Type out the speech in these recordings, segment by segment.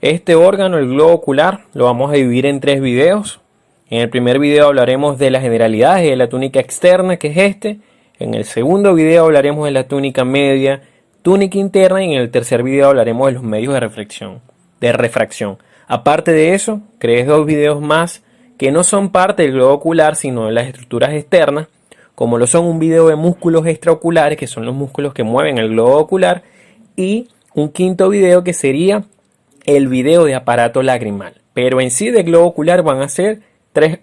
Este órgano, el globo ocular, lo vamos a dividir en 3 videos. En el primer video hablaremos de las generalidades de la túnica externa, que es este. En el segundo video hablaremos de la túnica media, túnica interna, y en el tercer video hablaremos de los medios de refracción. Aparte de eso, creé 2 videos más que no son parte del globo ocular, sino de las estructuras externas, como lo son un video de músculos extraoculares, que son los músculos que mueven el globo ocular, y un quinto video que sería el video de aparato lagrimal. Pero en sí de globo ocular van a ser 3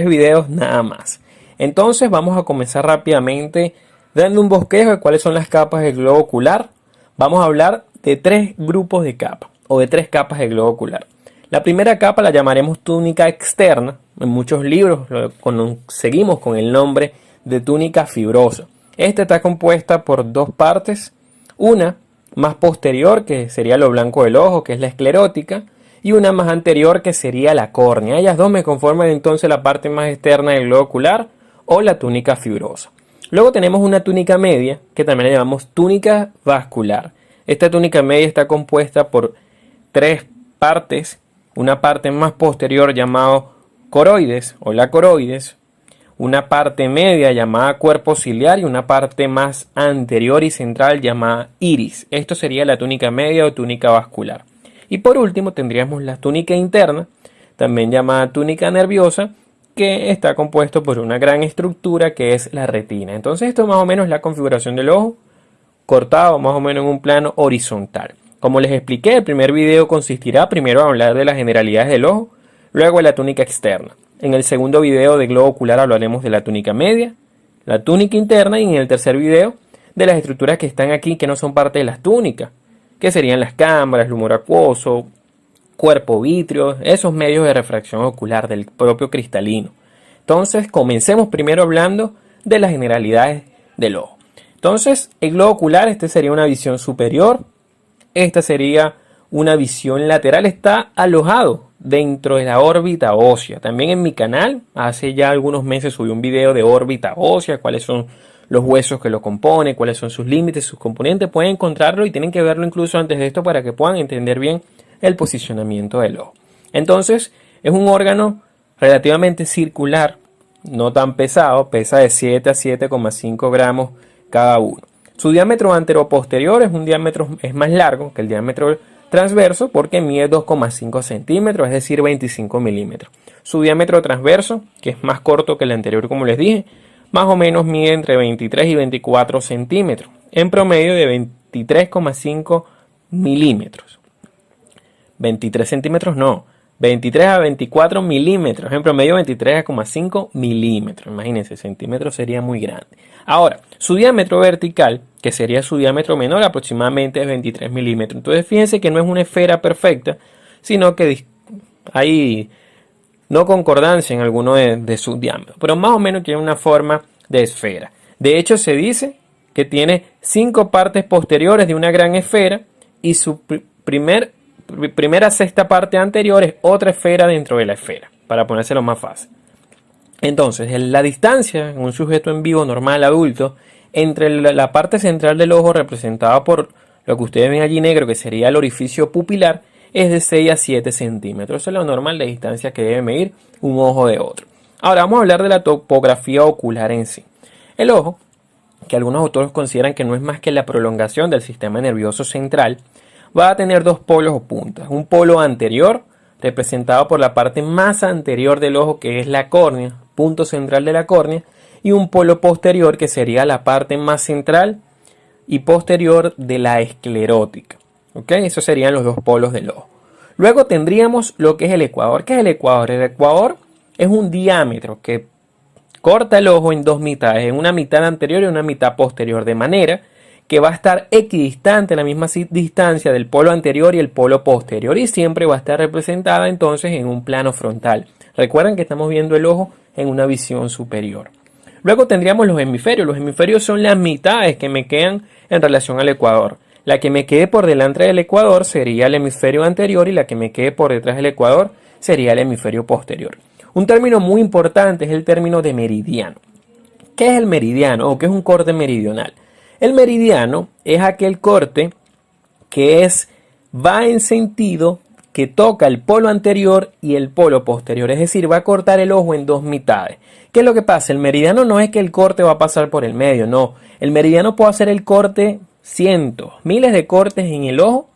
videos nada más. Entonces vamos a comenzar rápidamente dando un bosquejo de cuáles son las capas del globo ocular. Vamos a hablar de 3 grupos de capas o de 3 capas del globo ocular. La primera capa la llamaremos túnica externa. En muchos libros seguimos con el nombre de túnica fibrosa. Esta está compuesta por 2 partes. Una más posterior, que sería lo blanco del ojo, que es la esclerótica, y una más anterior, que sería la córnea. Ellas dos me conforman entonces la parte más externa del globo ocular o la túnica fibrosa. Luego tenemos una túnica media, que también la llamamos túnica vascular. Esta túnica media está compuesta por 3 partes. Una parte más posterior llamada coroides o la coroides, una parte media llamada cuerpo ciliar y una parte más anterior y central llamada iris. Esto sería la túnica media o túnica vascular. Y por último tendríamos la túnica interna, también llamada túnica nerviosa, que está compuesto por una gran estructura que es la retina. Entonces esto más o menos es la configuración del ojo, cortado más o menos en un plano horizontal. Como les expliqué, el primer video consistirá primero en hablar de las generalidades del ojo, luego de la túnica externa. En el segundo video de globo ocular hablaremos de la túnica media, la túnica interna, y en el tercer video de las estructuras que están aquí que no son parte de las túnicas, que serían las cámaras, el humor acuoso, cuerpo vítreo, esos medios de refracción ocular del propio cristalino. Entonces comencemos primero hablando de las generalidades del ojo. Entonces el globo ocular, este sería una visión superior, esta sería una visión lateral, está alojado dentro de la órbita ósea. También en mi canal, hace ya algunos meses subí un video de órbita ósea, cuáles son los huesos que lo componen, cuáles son sus límites, sus componentes. Pueden encontrarlo y tienen que verlo incluso antes de esto para que puedan entender bien el posicionamiento del ojo. Entonces, es un órgano relativamente circular, no tan pesado, pesa de 7 a 7,5 gramos cada uno. Su diámetro anteroposterior es más largo que el diámetro transverso porque mide 2,5 centímetros, es decir, 25 milímetros. Su diámetro transverso, que es más corto que el anterior, como les dije, más o menos mide entre 23 y 24 centímetros, en promedio de 23,5 milímetros. 23 centímetros no, 23 a 24 milímetros, en promedio 23,5 milímetros. Imagínense, centímetros sería muy grande. Ahora, su diámetro vertical, que sería su diámetro menor, aproximadamente es 23 milímetros. Entonces fíjense que no es una esfera perfecta, sino que hay no concordancia en alguno de sus diámetros, pero más o menos tiene una forma de esfera. De hecho, se dice que tiene 5 partes posteriores de una gran esfera y su primera sexta parte anterior es otra esfera dentro de la esfera, para ponérselo más fácil. Entonces, la distancia en un sujeto en vivo normal adulto entre la parte central del ojo, representada por lo que ustedes ven allí negro, que sería el orificio pupilar, es de 6 a 7 centímetros. Eso es lo normal de distancia que debe medir un ojo de otro. Ahora vamos a hablar de la topografía ocular en sí. El ojo, que algunos autores consideran que no es más que la prolongación del sistema nervioso central, va a tener 2 polos o puntas. Un polo anterior, representado por la parte más anterior del ojo, que es la córnea, punto central de la córnea, y un polo posterior, que sería la parte más central y posterior de la esclerótica. ¿Ok? Esos serían los 2 polos del ojo. Luego tendríamos lo que es el ecuador. ¿Qué es el ecuador? El ecuador es un diámetro que corta el ojo en 2 mitades, en una mitad anterior y una mitad posterior, de manera que va a estar equidistante a la misma distancia del polo anterior y el polo posterior, y siempre va a estar representada entonces en un plano frontal. Recuerden que estamos viendo el ojo en una visión superior. Luego tendríamos los hemisferios. Los hemisferios son las mitades que me quedan en relación al ecuador. La que me quede por delante del ecuador sería el hemisferio anterior y la que me quede por detrás del ecuador sería el hemisferio posterior. Un término muy importante es el término de meridiano. ¿Qué es el meridiano o qué es un corte meridional? El meridiano es aquel corte que es va en sentido que toca el polo anterior y el polo posterior, es decir, va a cortar el ojo en dos mitades. ¿Qué es lo que pasa? El meridiano no es que el corte va a pasar por el medio, no. El meridiano puede hacer el corte cientos, miles de cortes en el ojo,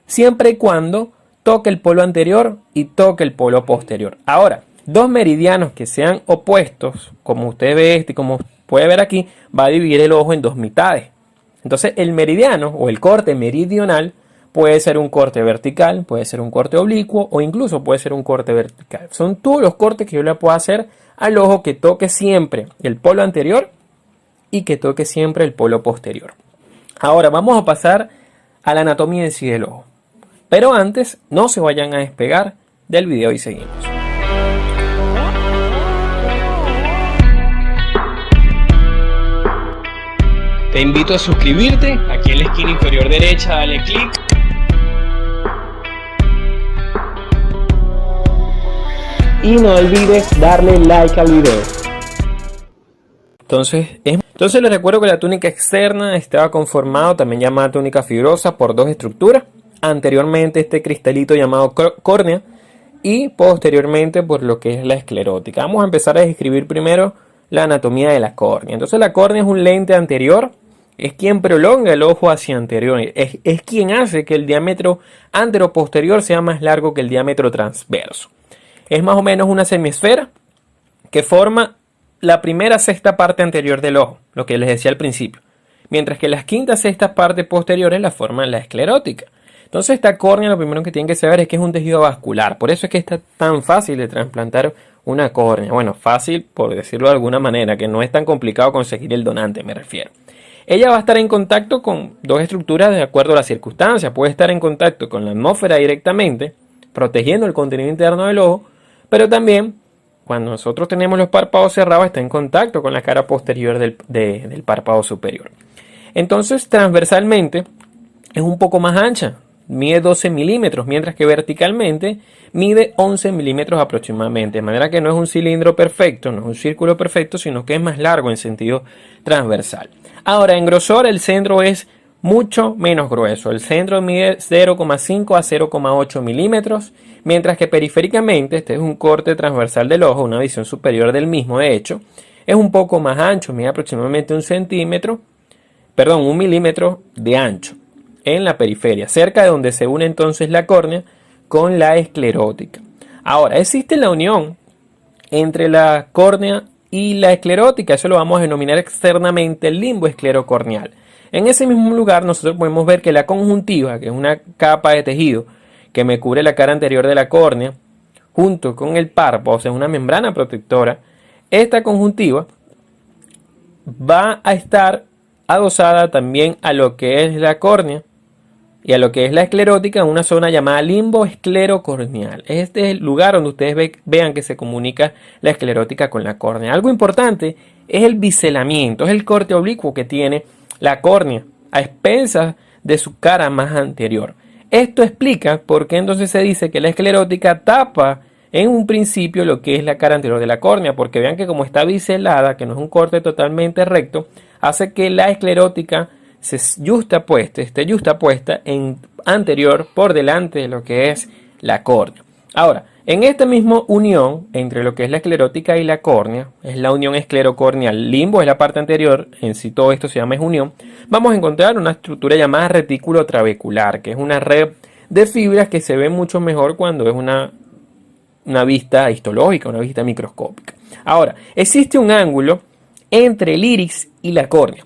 siempre y cuando toque el polo anterior y toque el polo posterior. Ahora, dos meridianos que sean opuestos, como usted ve este y como puede ver aquí, va a dividir el ojo en dos mitades. Entonces, el meridiano o el corte meridional puede ser un corte vertical, puede ser un corte oblicuo o incluso puede ser un corte vertical. Son todos los cortes que yo le puedo hacer al ojo que toque siempre el polo anterior y que toque siempre el polo posterior. Ahora vamos a pasar a la anatomía en sí del ojo. Pero antes, no se vayan a despegar del video y seguimos. Te invito a suscribirte, aquí en la esquina inferior derecha dale clic. Y no olvides darle like al video. Entonces les recuerdo que la túnica externa estaba conformada, también llamada túnica fibrosa, por dos estructuras. Anteriormente este cristalito llamado córnea y posteriormente por lo que es la esclerótica. Vamos a empezar a describir primero la anatomía de la córnea. Entonces la córnea es un lente anterior, es quien prolonga el ojo hacia anterior, es quien hace que el diámetro antero-posterior sea más largo que el diámetro transverso. Es más o menos una semiesfera que forma la primera sexta parte anterior del ojo, lo que les decía al principio, mientras que las quintas sextas partes posteriores la forman la esclerótica. Entonces esta córnea lo primero que tienen que saber es que es un tejido vascular, por eso es que está tan fácil de trasplantar una córnea. Bueno, fácil por decirlo de alguna manera, que no es tan complicado conseguir el donante, me refiero. Ella va a estar en contacto con dos estructuras de acuerdo a las circunstancias. Puede estar en contacto con la atmósfera directamente, protegiendo el contenido interno del ojo, pero también cuando nosotros tenemos los párpados cerrados está en contacto con la cara posterior del párpado superior. Entonces transversalmente es un poco más ancha, mide 12 milímetros, mientras que verticalmente mide 11 milímetros aproximadamente, de manera que no es un cilindro perfecto, no es un círculo perfecto, sino que es más largo en sentido transversal. Ahora, en grosor el centro es mucho menos grueso, el centro mide 0,5 a 0,8 milímetros, mientras que periféricamente, este es un corte transversal del ojo, una visión superior del mismo de hecho, es un poco más ancho, mide aproximadamente un milímetro de ancho en la periferia, cerca de donde se une entonces la córnea con la esclerótica. Ahora, existe la unión entre la córnea y la esclerótica, eso lo vamos a denominar externamente el limbo esclerocorneal. En ese mismo lugar nosotros podemos ver que la conjuntiva, que es una capa de tejido que me cubre la cara anterior de la córnea, junto con el párpado, o sea, una membrana protectora, esta conjuntiva va a estar adosada también a lo que es la córnea y a lo que es la esclerótica en una zona llamada limbo esclerocorneal. Este es el lugar donde ustedes vean que se comunica la esclerótica con la córnea. Algo importante es el biselamiento, es el corte oblicuo que tiene la córnea a expensas de su cara más anterior. Esto explica por qué entonces se dice que la esclerótica tapa en un principio lo que es la cara anterior de la córnea, porque vean que como está biselada, que no es un corte totalmente recto, hace que la esclerótica esté justapuesta en anterior por delante de lo que es la córnea. Ahora, en esta misma unión entre lo que es la esclerótica y la córnea, es la unión esclerocorneal, limbo es la parte anterior, en sí todo esto se llama unión, vamos a encontrar una estructura llamada retículo trabecular, que es una red de fibras que se ve mucho mejor cuando es una vista histológica, una vista microscópica. Ahora, existe un ángulo entre el iris y la córnea.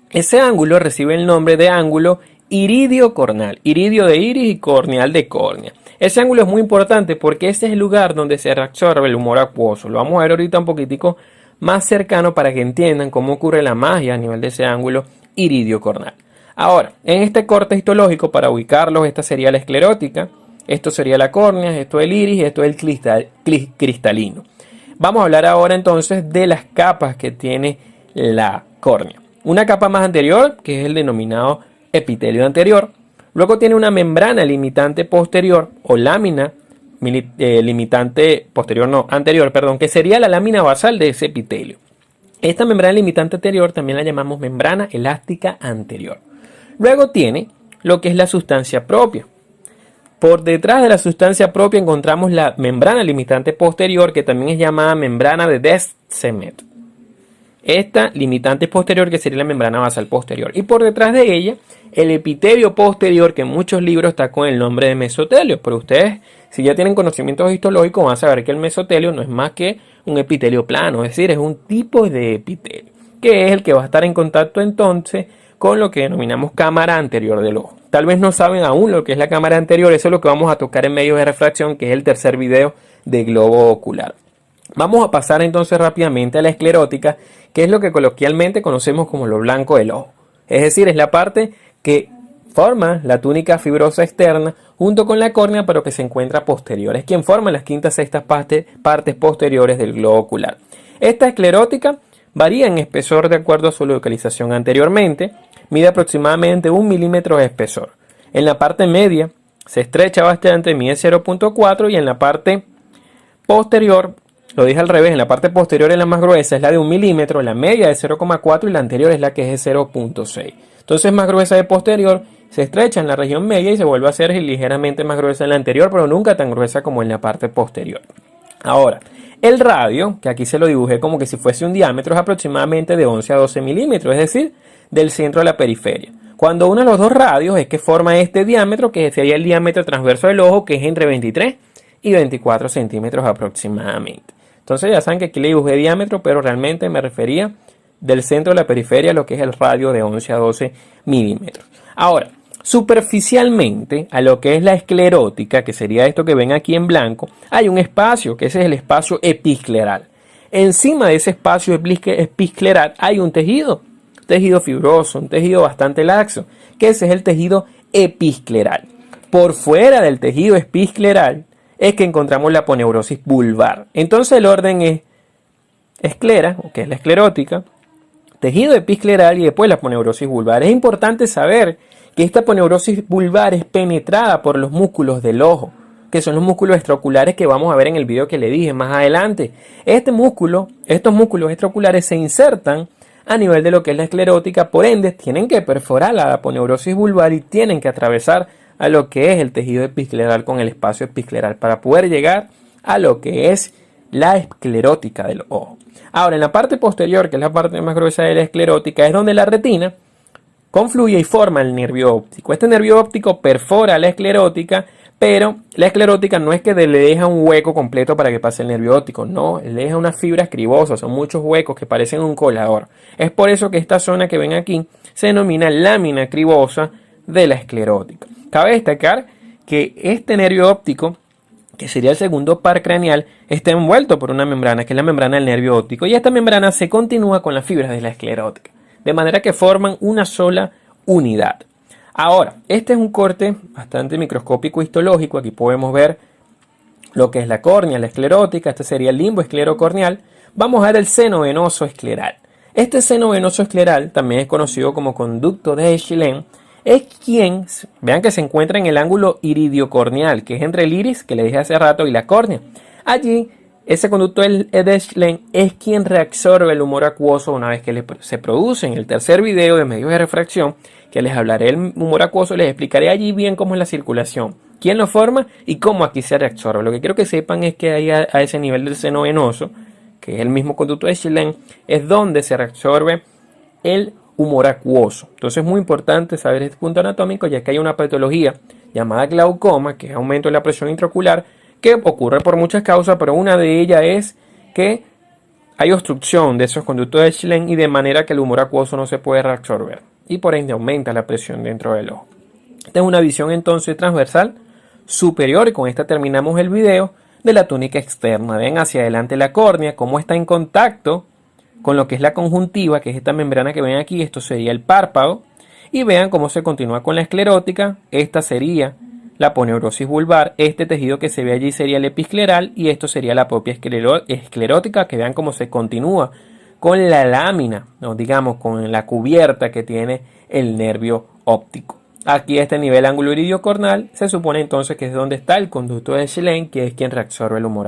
Ese ángulo recibe el nombre de ángulo iridio-corneal, iridio de iris y corneal de córnea. Ese ángulo es muy importante porque ese es el lugar donde se reabsorbe el humor acuoso. Lo vamos a ver ahorita un poquitico más cercano para que entiendan cómo ocurre la magia a nivel de ese ángulo iridio-corneal. Ahora, en este corte histológico, para ubicarlos, esta sería la esclerótica, esto sería la córnea, esto es el iris y esto es el cristalino. Vamos a hablar ahora entonces de las capas que tiene la córnea. Una capa más anterior, que es el denominado epitelio anterior. Luego tiene una membrana limitante posterior o lámina limitante anterior, que sería la lámina basal de ese epitelio. Esta membrana limitante anterior también la llamamos membrana elástica anterior. Luego tiene lo que es la sustancia propia. Por detrás de la sustancia propia encontramos la membrana limitante posterior, que también es llamada membrana de Descemet. Esta limitante posterior, que sería la membrana basal posterior. Y por detrás de ella, el epitelio posterior, que en muchos libros está con el nombre de mesotelio. Pero ustedes, si ya tienen conocimientos histológicos, van a saber que el mesotelio no es más que un epitelio plano. Es decir, es un tipo de epitelio, que es el que va a estar en contacto entonces con lo que denominamos cámara anterior del ojo. Tal vez no saben aún lo que es la cámara anterior. Eso es lo que vamos a tocar en medios de refracción, que es el tercer video de globo ocular. Vamos a pasar entonces rápidamente a la esclerótica, que es lo que coloquialmente conocemos como lo blanco del ojo. Es decir, es la parte que forma la túnica fibrosa externa junto con la córnea, pero que se encuentra posterior. Es quien forma las quintas sextas partes posteriores del globo ocular. Esta esclerótica varía en espesor de acuerdo a su localización anteriormente. Mide aproximadamente 1 milímetro de espesor. En la parte media se estrecha bastante, mide 0.4, y en la parte posterior, lo dije al revés, en la parte posterior es la más gruesa, es la de 1 milímetro, la media de 0.4 y la anterior es la que es de 0.6. Entonces más gruesa de posterior, se estrecha en la región media y se vuelve a hacer ligeramente más gruesa en la anterior, pero nunca tan gruesa como en la parte posterior. Ahora, el radio, que aquí se lo dibujé como que si fuese un diámetro, es aproximadamente de 11 a 12 milímetros, es decir, del centro a la periferia. Cuando uno de los dos radios es que forma este diámetro, que sería el diámetro transverso del ojo, que es entre 23 y 24 centímetros aproximadamente. Entonces ya saben que aquí le dibujé diámetro, pero realmente me refería del centro a la periferia, lo que es el radio de 11 a 12 milímetros. Ahora, superficialmente a lo que es la esclerótica, que sería esto que ven aquí en blanco, hay un espacio, que ese es el espacio episcleral. Encima de ese espacio episcleral hay un tejido fibroso, un tejido bastante laxo, que ese es el tejido episcleral. Por fuera del tejido episcleral es que encontramos la aponeurosis vulvar. Entonces el orden es esclera, que es la esclerótica, tejido episcleral y después la aponeurosis vulvar. Es importante saber que esta aponeurosis vulvar es penetrada por los músculos del ojo, que son los músculos extraoculares que vamos a ver en el video que le dije más adelante. Estos músculos extraoculares se insertan a nivel de lo que es la esclerótica, por ende tienen que perforar la aponeurosis vulvar y tienen que atravesar a lo que es el tejido episcleral con el espacio episcleral para poder llegar a lo que es la esclerótica del ojo. Ahora, en la parte posterior, que es la parte más gruesa de la esclerótica, es donde la retina confluye y forma el nervio óptico. Este nervio óptico perfora la esclerótica, pero la esclerótica no es que le deja un hueco completo para que pase el nervio óptico, no, le deja unas fibras cribosas, son muchos huecos que parecen un colador. Es por eso que esta zona que ven aquí se denomina lámina cribosa de la esclerótica. Cabe destacar que este nervio óptico, que sería el segundo par craneal, está envuelto por una membrana, que es la membrana del nervio óptico, y esta membrana se continúa con las fibras de la esclerótica, de manera que forman una sola unidad. Ahora, este es un corte bastante microscópico histológico. Aquí podemos ver lo que es la córnea, la esclerótica. Este sería el limbo esclerocorneal. Vamos a ver el seno venoso escleral. Este seno venoso escleral, también es conocido como conducto de Schlenk, es quien, vean que se encuentra en el ángulo iridiocorneal, que es entre el iris, que le dije hace rato, y la córnea. Allí, ese conducto de Schlenk es quien reabsorbe el humor acuoso una vez que se produce. En el tercer video de medios de refracción, que les hablaré del humor acuoso, les explicaré allí bien cómo es la circulación, quién lo forma y cómo aquí se reabsorbe. Lo que quiero que sepan es que ahí a ese nivel del seno venoso, que es el mismo conducto de Schlenk, es donde se reabsorbe el humor acuoso. Entonces es muy importante saber este punto anatómico, ya que hay una patología llamada glaucoma, que es aumento de la presión intraocular, que ocurre por muchas causas, pero una de ellas es que hay obstrucción de esos conductos de Schlenk y de manera que el humor acuoso no se puede reabsorber y por ende aumenta la presión dentro del ojo. Esta es una visión entonces transversal superior, y con esta terminamos el video de la túnica externa. Ven hacia adelante la córnea, cómo está en contacto con lo que es la conjuntiva, que es esta membrana que ven aquí. Esto sería el párpado, y vean cómo se continúa con la esclerótica. Esta sería la aponeurosis vulvar, este tejido que se ve allí sería el episcleral, y esto sería la propia esclerótica, que vean cómo se continúa con la lámina, ¿no? Digamos con la cubierta que tiene el nervio óptico. Aquí a este nivel ángulo iridiocorneal se supone entonces que es donde está el conducto de Schlenk, que es quien reabsorbe el humor.